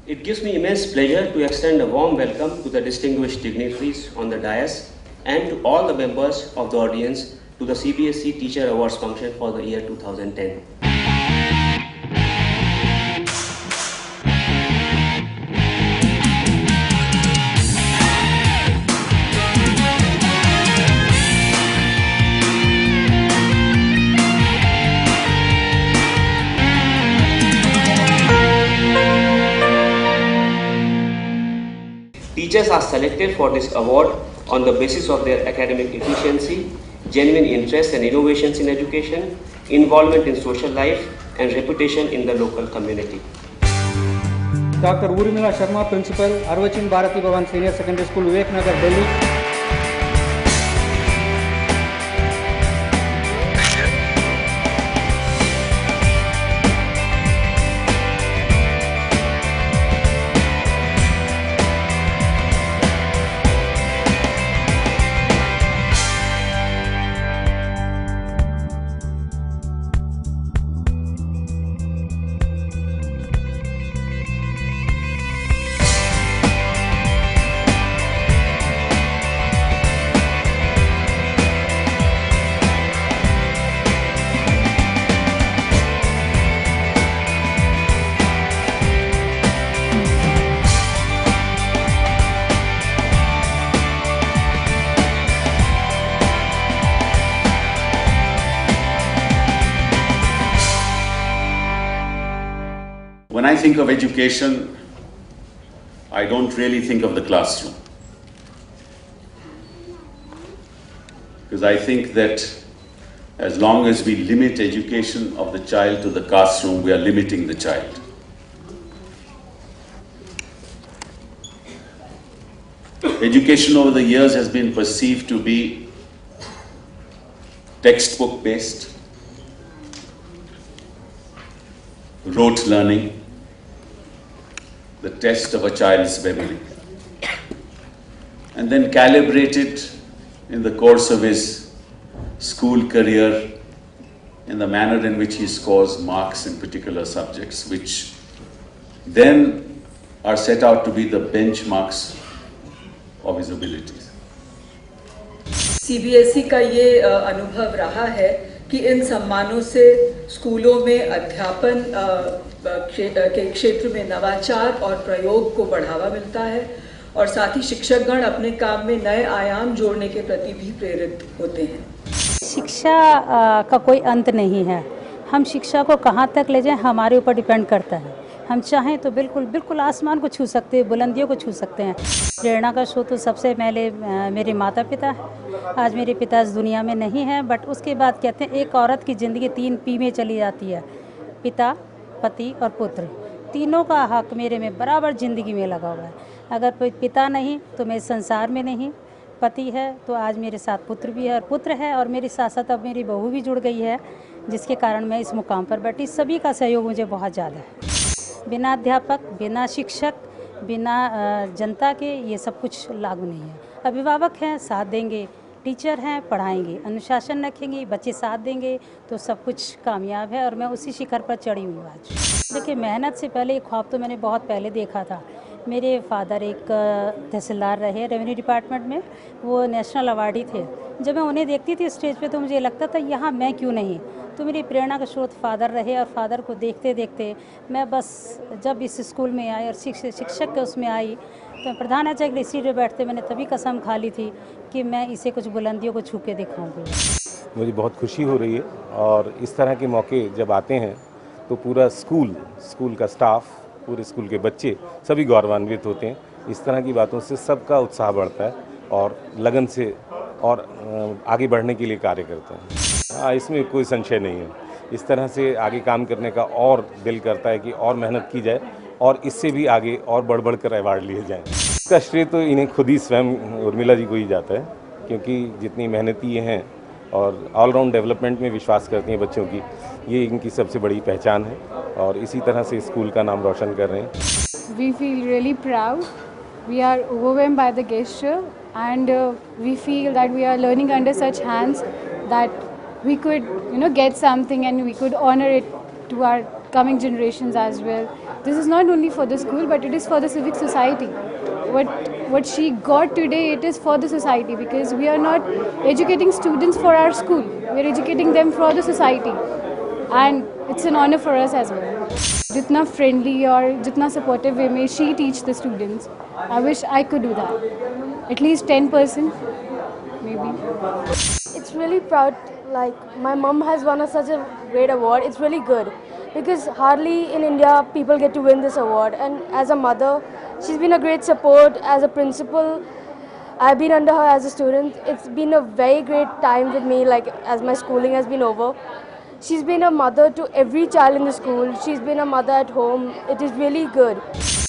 It gives me immense pleasure to extend a warm welcome to the distinguished dignitaries on the dais and to all the members of the audience to the CBSE Teacher Awards function for the year 2010. Teachers are selected for this award on the basis of their academic efficiency, genuine interest and innovations in education, involvement in social life, and reputation in the local community. Dr. Urmila Sharma, Principal, Arvachin Bharati Bhavan Senior Secondary School, Viveknagar, Delhi. When I think of education, I don't really think of the classroom. Because I think that as long as we limit education of the child to the classroom, we are limiting the child. Education over the years has been perceived to be textbook based, rote learning, the test of a child's memory, and then calibrated in the course of his school career in the manner in which he scores marks in particular subjects, which then are set out to be the benchmarks of his abilities. CBSE का ये अनुभव रहा है कि इन सम्मानों से स्कूलों में अध्यापन के क्षेत्र में नवाचार और प्रयोग को बढ़ावा मिलता है और साथ ही शिक्षकगण अपने काम में नए आयाम जोड़ने के प्रति भी प्रेरित होते हैं। शिक्षा का कोई अंत नहीं है। हम शिक्षा को कहाँ तक ले जाएं हमारे ऊपर डिपेंड करता है। हम चाहें तो बिल्कुल आसमान को छू सकते हैं, बुलंदियों को छू सकते हैं। प्रेरणा का स्रोत तो सबसे पहले मेरे माता पिता है। आज मेरे पिता इस दुनिया में नहीं है, बट उसके बाद कहते हैं एक औरत की ज़िंदगी 3 P में चली जाती है, पिता, पति और पुत्र। तीनों का हक मेरे में बराबर ज़िंदगी में लगा हुआ है। अगर कोई पिता नहीं तो मैं संसार में नहीं, पति है तो आज मेरे साथ पुत्र भी है और पुत्र है और मेरे साथ साथ अब मेरी बहू भी जुड़ गई है, जिसके कारण मैं इस मुकाम पर बैठी। सभी का सहयोग मुझे बहुत ज़्यादा है। बिना अध्यापक, बिना शिक्षक, बिना जनता के ये सब कुछ लागू नहीं है। अभिभावक हैं, साथ देंगे, टीचर हैं, पढ़ाएंगे, अनुशासन रखेंगे, बच्चे साथ देंगे तो सब कुछ कामयाब है और मैं उसी शिखर पर चढ़ी हुई हूँ आज। देखिए, मेहनत से पहले एक ख्वाब तो मैंने बहुत पहले देखा था। मेरे फादर एक तहसीलदार रहे रेवेन्यू डिपार्टमेंट में, वो नेशनल अवार्डी थे। जब मैं उन्हें देखती थी स्टेज पे तो मुझे लगता था यहाँ मैं क्यों नहीं। तो मेरी प्रेरणा का स्रोत फादर रहे और फादर को देखते देखते मैं बस जब इस स्कूल में आई और शिक्षक के उसमें आई तो प्रधानाचार्य की सीट पर बैठते मैंने तभी कसम खा ली थी कि मैं इसे कुछ बुलंदियों को छू के दिखाऊंगी। मुझे बहुत खुशी हो रही है और इस तरह के मौके जब आते हैं तो पूरा स्कूल का स्टाफ, पूरे स्कूल के बच्चे सभी गौरवान्वित होते हैं। इस तरह की बातों से सबका उत्साह बढ़ता है और लगन से और आगे बढ़ने के लिए कार्य करते हैं। हाँ, इसमें कोई संशय नहीं है। इस तरह से आगे काम करने का और दिल करता है कि और मेहनत की जाए और इससे भी आगे और बढ़ कर अवार्ड लिए जाएं। इसका श्रेय तो इन्हें खुद ही स्वयं उर्मिला जी को ही जाता है, क्योंकि जितनी मेहनती ये हैं और ऑलराउंड डेवलपमेंट में विश्वास करती हैं बच्चों की, ये इनकी सबसे बड़ी पहचान है और इसी तरह से स्कूल का नाम रोशन कर रहे हैं। We feel really proud. We are overwhelmed by the gesture and we feel that we are learning under such hands that we could, get something and we could honor it to our coming generations as well. This is not only for the school, but it is for the civic society. What she got today, it is for the society, because we are not educating students for our school. We are educating them for the society, and it's an honor for us as well. Jitna friendly or jitna supportive way में she teach the students, I wish I could do that. At least 10%, maybe. It's really proud, like my mom has won such a great award. It's really good because hardly in India people get to win this award, and as a mother she's been a great support. As a principal, I've been under her as a student. It's been a very great time with me, like as my schooling has been over. She's been a mother to every child in the school. She's been a mother at home. It is really good.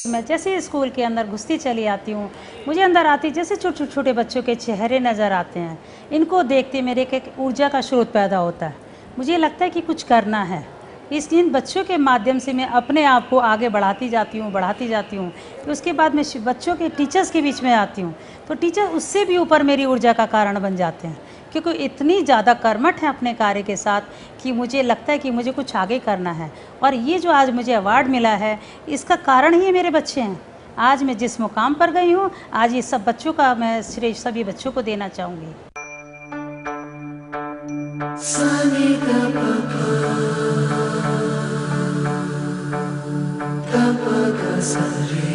मैं जैसे school के अंदर घुसती चली आती हूँ, मुझे अंदर आती जैसे छोटे छोटे बच्चों के चेहरे नज़र आते हैं, इनको देखते मेरे एक ऊर्जा का स्रोत पैदा होता है। मुझे लगता है कि कुछ करना है, इसलिए इन बच्चों के माध्यम से मैं अपने आप को आगे बढ़ाती जाती हूँ। तो उसके बाद मैं बच्चों के टीचर्स के बीच में आती हूँ, तो टीचर उससे भी ऊपर मेरी ऊर्जा का कारण बन जाते हैं, क्योंकि इतनी ज़्यादा कर्मठ है अपने कार्य के साथ कि मुझे लगता है कि मुझे कुछ आगे करना है। और ये जो आज मुझे अवार्ड मिला है, इसका कारण ही मेरे बच्चे हैं। आज मैं जिस मुकाम पर गई हूँ, आज ये सब बच्चों का मैं श्रेय सभी बच्चों को देना चाहूँगी। Sa